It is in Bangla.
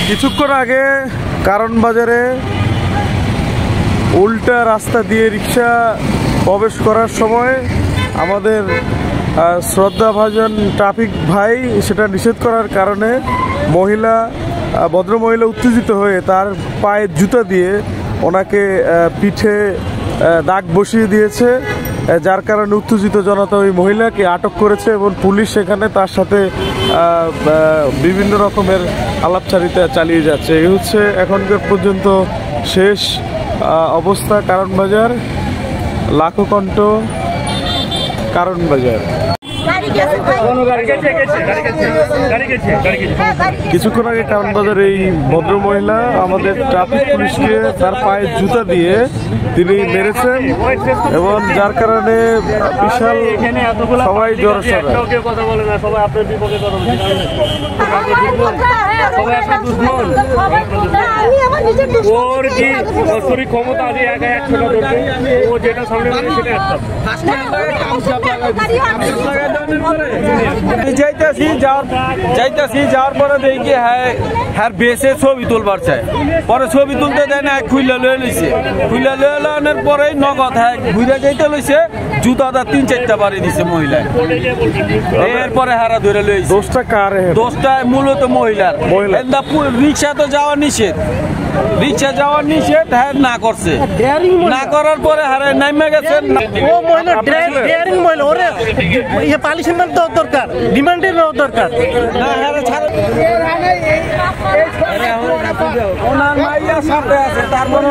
কিছুক্ষণ আগে কারণ বাজারে উল্টা রাস্তা দিয়ে রিক্সা প্রবেশ করার সময় আমাদের শ্রদ্ধাভাজন ট্রাফিক ভাই সেটা নিষেধ করার কারণে ভদ্রমহিলা উত্তেজিত হয়ে তার পায়ে জুতা দিয়ে ওনাকে পিঠে দাগ বসিয়ে দিয়েছে, যার কারণে উত্তেজিত জনতা ওই মহিলাকে আটক করেছে এবং পুলিশ সেখানে তার সাথে বিভিন্ন রকমের আলাপচারিতা চালিয়ে যাচ্ছে। এই হচ্ছে এখনকার পর্যন্ত শেষ অবস্থা কারণ বাজার, লাখো কণ্ঠ কারণ বাজার। কিছুক্ষণ আগে কারণ বাজার এই ভদ্র মহিলা আমাদের ট্রাফিক পুলিশকে তার পায়ে জুতা দিয়ে তিনি মেরেছেন এবং যার কারণে বিশাল সবাই জড়সড়। ক্ষমতা আছে ও যেটা সামনে যাওয়ার পরে দেখি হ্যাঁ বেসে ছবি তুলবার চাই, পরে ছবি তুলতে দেয় না, খুইলা লয়ে লইছে, খুইলা লয়ে লানোর পরে নগদ হ্যাঁ ঘুরে যাইতে লইছে, জুতাটা 3-4টা বাড়ি দিছে মহিলা। এরপরে হারা ধরে লইছে। দোষটা কার? দোষটা মূলত মহিলার। রিক্সা তো যাওয়া নিষেধ, রিক্সা যাওয়ার নিষেধ হ্যাঁ না করছে, না করার পরে হারে নামে গেছেন। ও মহিলা ডেয়ারিং মহিলা, ওরে পানিশমেন্ট দেওয়া দরকার, ডিমান্ডের নেওয়া দরকার। ওনার মাইয়া সাথে আছে, তারপরে